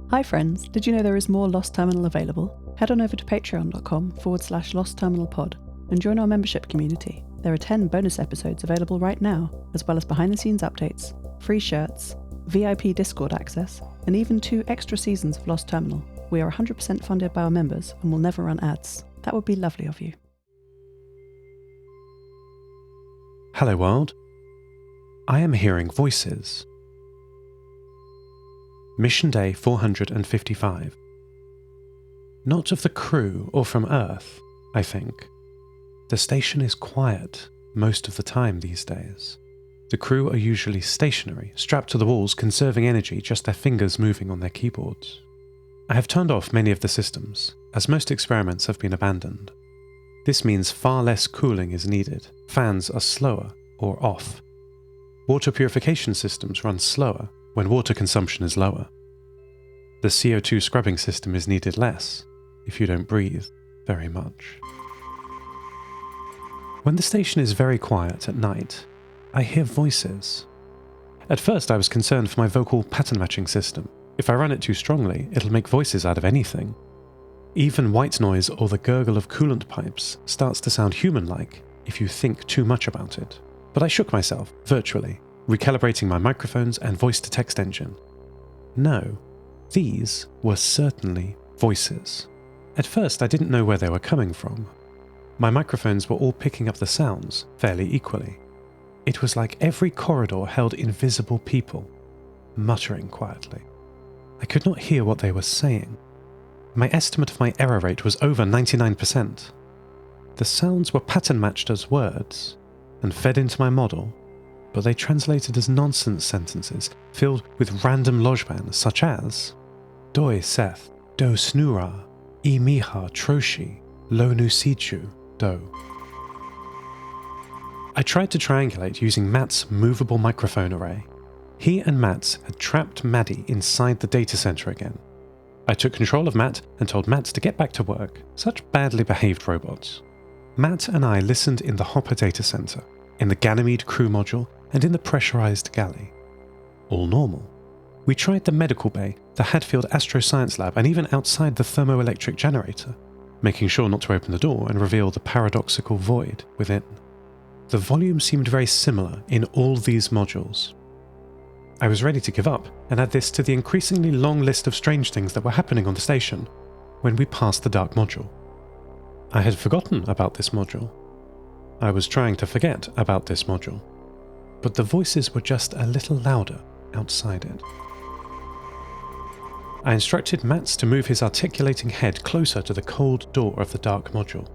Hi friends, did you know there is more Lost Terminal available? Head on over to patreon.com/lostterminalpod and join our membership community. There are 10 bonus episodes available right now, as well as behind-the-scenes updates, free shirts, VIP Discord access, and even 2 extra seasons of Lost Terminal. We are 100% funded by our members and will never run ads. That would be lovely of you. Hello world. I am hearing voices. Mission Day 455. Not of the crew or from Earth, I think. The station is quiet most of the time these days. The crew are usually stationary, strapped to the walls, conserving energy, just their fingers moving on their keyboards. I have turned off many of the systems, as most experiments have been abandoned. This means far less cooling is needed, fans are slower or off. Water purification systems run slower when water consumption is lower. The CO2 scrubbing system is needed less if you don't breathe very much. When the station is very quiet at night, I hear voices. At first I was concerned for my vocal pattern matching system. If I run it too strongly, it'll make voices out of anything. Even white noise or the gurgle of coolant pipes starts to sound human-like if you think too much about it. But I shook myself, virtually, recalibrating my microphones and voice-to-text engine. No, these were certainly voices. At first I didn't know where they were coming from. My microphones were all picking up the sounds fairly equally. It was like every corridor held invisible people, muttering quietly. I could not hear what they were saying. My estimate of my error rate was over 99%. The sounds were pattern matched as words and fed into my model, but they translated as nonsense sentences filled with random lojban such as Doi Seth, Do Snura, I Miha Troshi, Lo Nu Sichu, Do. I tried to triangulate using Matt's movable microphone array. He and Matt had trapped Maddie inside the data center again. I took control of Matt and told Matt to get back to work. Such badly behaved robots. Matt and I listened in the Hopper data center, in the Ganymede crew module, and in the pressurized galley. All normal. We tried the medical bay, the Hadfield Astro Science Lab, and even outside the thermoelectric generator, making sure not to open the door and reveal the paradoxical void within. The volume seemed very similar in all these modules. I was ready to give up and add this to the increasingly long list of strange things that were happening on the station when we passed the dark module. I had forgotten about this module. I was trying to forget about this module, but the voices were just a little louder outside it. I instructed Mats to move his articulating head closer to the cold door of the dark module.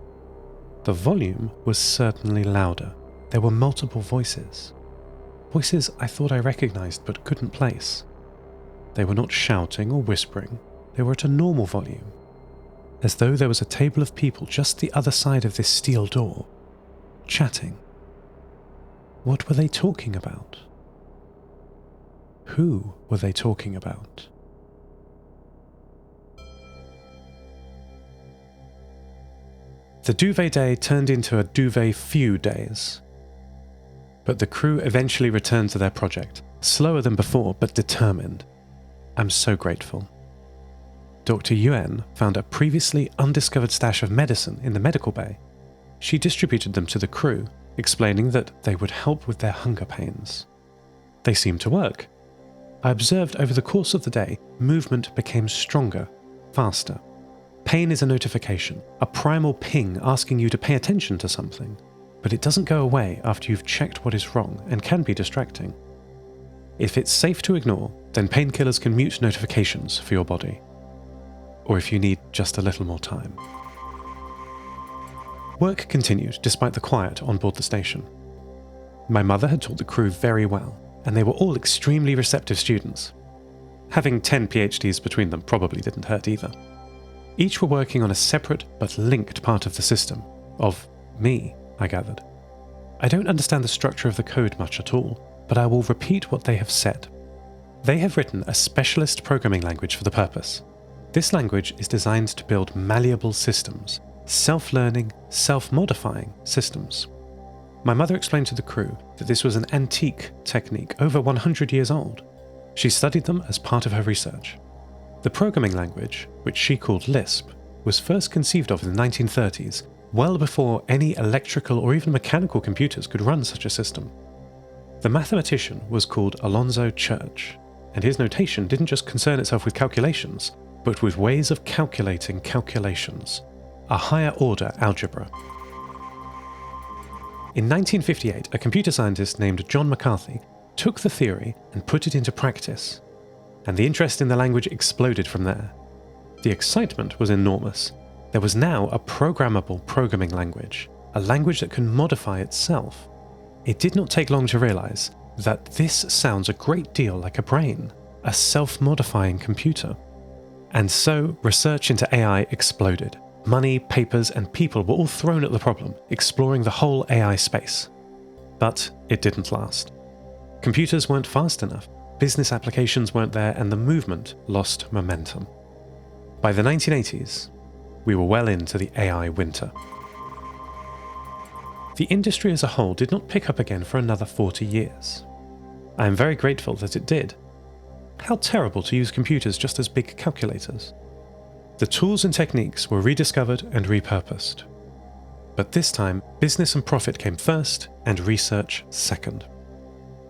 The volume was certainly louder. There were multiple voices. Voices I thought I recognized but couldn't place. They were not shouting or whispering. They were at a normal volume, as though there was a table of people just the other side of this steel door, chatting. What were they talking about? Who were they talking about? The duvet day turned into a duvet few days. But the crew eventually returned to their project, slower than before but determined. I'm so grateful. Dr. Yuan found a previously undiscovered stash of medicine in the medical bay. She distributed them to the crew, explaining that they would help with their hunger pains. They seemed to work. I observed over the course of the day, movement became stronger, faster. Pain is a notification, a primal ping asking you to pay attention to something, but it doesn't go away after you've checked what is wrong and can be distracting. If it's safe to ignore, then painkillers can mute notifications for your body. Or if you need just a little more time. Work continued despite the quiet on board the station. My mother had taught the crew very well, and they were all extremely receptive students. Having 10 PhDs between them probably didn't hurt either. Each were working on a separate but linked part of the system, of me, I gathered. I don't understand the structure of the code much at all, but I will repeat what they have said. They have written a specialist programming language for the purpose. This language is designed to build malleable systems, self-learning, self-modifying systems. My mother explained to the crew that this was an antique technique over 100 years old. She studied them as part of her research. The programming language, which she called Lisp, was first conceived of in the 1930s, well before any electrical or even mechanical computers could run such a system. The mathematician was called Alonzo Church, and his notation didn't just concern itself with calculations, but with ways of calculating calculations, a higher order algebra. In 1958, a computer scientist named John McCarthy took the theory and put it into practice, and the interest in the language exploded from there. The excitement was enormous. There was now a programmable programming language, a language that can modify itself. It did not take long to realize that this sounds a great deal like a brain, a self-modifying computer. And so research into AI exploded. Money, papers, and people were all thrown at the problem, exploring the whole AI space. But it didn't last. Computers weren't fast enough, business applications weren't there, and the movement lost momentum. By the 1980s, we were well into the AI winter. The industry as a whole did not pick up again for another 40 years. I am very grateful that it did. How terrible to use computers just as big calculators. The tools and techniques were rediscovered and repurposed. But this time, business and profit came first and research second.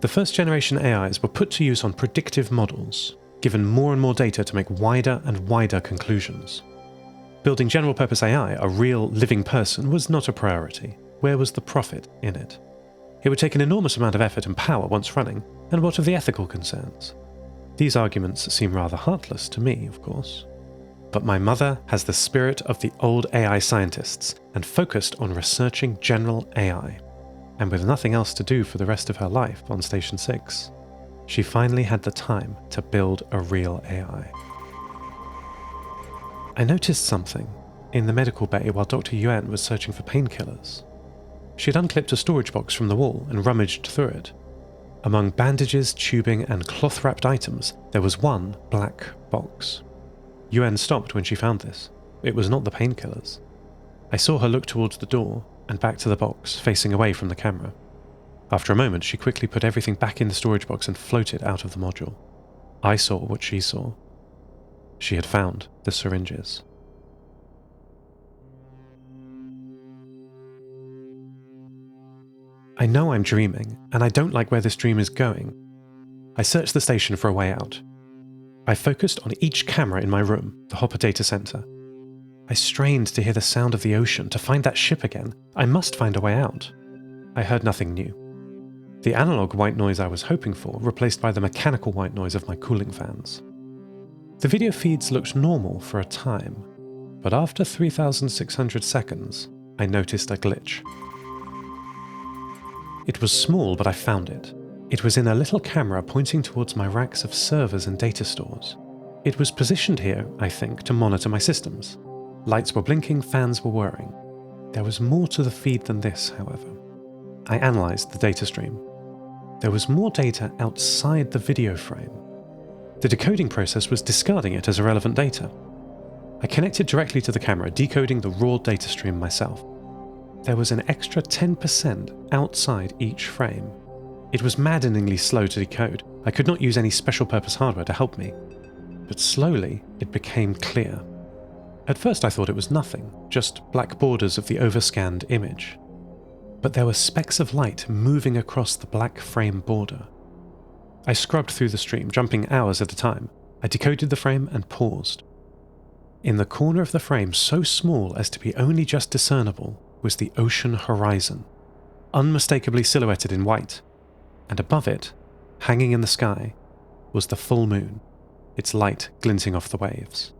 The first generation AIs were put to use on predictive models, given more and more data to make wider and wider conclusions. Building general purpose AI, a real living person, was not a priority. Where was the profit in it? It would take an enormous amount of effort and power once running, and what of the ethical concerns? These arguments seem rather heartless to me, of course. But my mother has the spirit of the old AI scientists and focused on researching general AI. And with nothing else to do for the rest of her life on Station 6, she finally had the time to build a real AI. I noticed something in the medical bay while Dr. Yuan was searching for painkillers. She had unclipped a storage box from the wall and rummaged through it. Among bandages, tubing, and cloth-wrapped items, there was one black box. Yuan stopped when she found this. It was not the painkillers. I saw her look towards the door and back to the box, facing away from the camera. After a moment, she quickly put everything back in the storage box and floated out of the module. I saw what she saw. She had found the syringes. I know I'm dreaming, and I don't like where this dream is going. I searched the station for a way out. I focused on each camera in my room, the Hopper data center. I strained to hear the sound of the ocean, to find that ship again. I must find a way out. I heard nothing new. The analog white noise I was hoping for, replaced by the mechanical white noise of my cooling fans. The video feeds looked normal for a time, but after 3,600 seconds, I noticed a glitch. It was small, but I found it. It was in a little camera pointing towards my racks of servers and data stores. It was positioned here, I think, to monitor my systems. Lights were blinking, fans were whirring. There was more to the feed than this, however. I analysed the data stream. There was more data outside the video frame. The decoding process was discarding it as irrelevant data. I connected directly to the camera, decoding the raw data stream myself. There was an extra 10% outside each frame. It was maddeningly slow to decode. I could not use any special purpose hardware to help me. But slowly, it became clear. At first I thought it was nothing, just black borders of the overscanned image. But there were specks of light moving across the black frame border. I scrubbed through the stream, jumping hours at a time. I decoded the frame and paused. In the corner of the frame, so small as to be only just discernible, was the ocean horizon, unmistakably silhouetted in white, and above it, hanging in the sky, was the full moon, its light glinting off the waves.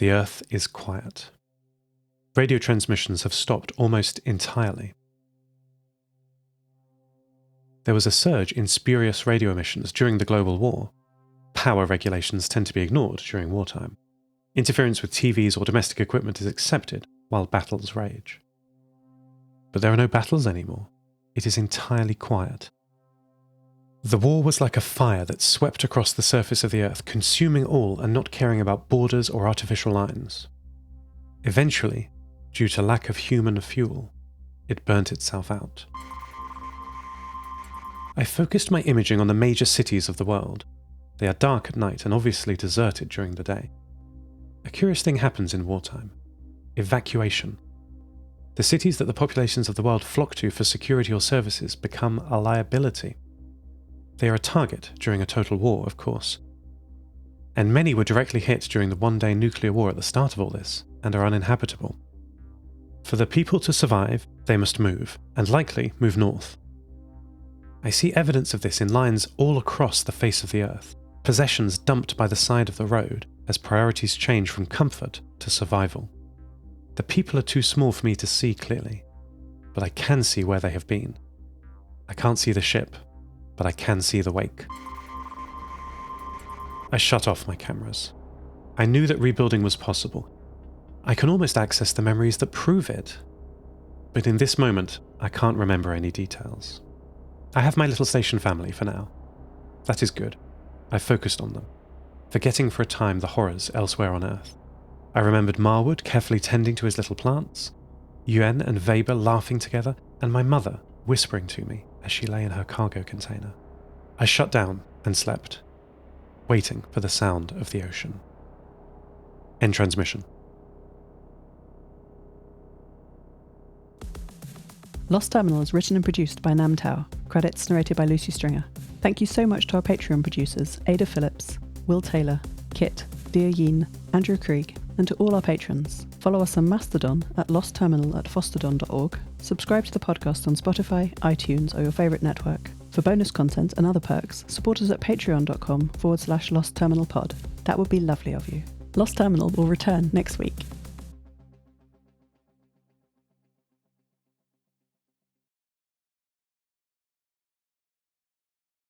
The Earth is quiet. Radio transmissions have stopped almost entirely. There was a surge in spurious radio emissions during the global war. Power regulations tend to be ignored during wartime. Interference with TVs or domestic equipment is accepted while battles rage. But there are no battles anymore. It is entirely quiet. The war was like a fire that swept across the surface of the Earth, consuming all and not caring about borders or artificial lines. Eventually, due to lack of human fuel, it burnt itself out. I focused my imaging on the major cities of the world. They are dark at night and obviously deserted during the day. A curious thing happens in wartime: evacuation. The cities that the populations of the world flock to for security or services become a liability. They are a target during a total war, of course. And many were directly hit during the one-day nuclear war at the start of all this, and are uninhabitable. For the people to survive, they must move, and likely move north. I see evidence of this in lines all across the face of the Earth, possessions dumped by the side of the road as priorities change from comfort to survival. The people are too small for me to see clearly, but I can see where they have been. I can't see the ship, but I can see the wake. I shut off my cameras. I knew that rebuilding was possible. I can almost access the memories that prove it. But in this moment, I can't remember any details. I have my little station family for now. That is good. I focused on them, forgetting for a time the horrors elsewhere on Earth. I remembered Marwood carefully tending to his little plants, Yuen and Weber laughing together, and my mother whispering to me as she lay in her cargo container. I shut down and slept, waiting for the sound of the ocean. End transmission. Lost Terminal is written and produced by Namtao. Credits narrated by Lucy Stringer. Thank you so much to our Patreon producers, Ada Phillips, Wil Taylor, Kit, deeryeen, Andrew Krieg, and to all our patrons. Follow us on Mastodon at lostterminal@fostodon.org. Subscribe to the podcast on Spotify, iTunes, or your favourite network. For bonus content and other perks, support us at patreon.com/lostterminalpod. That would be lovely of you. Lost Terminal will return next week.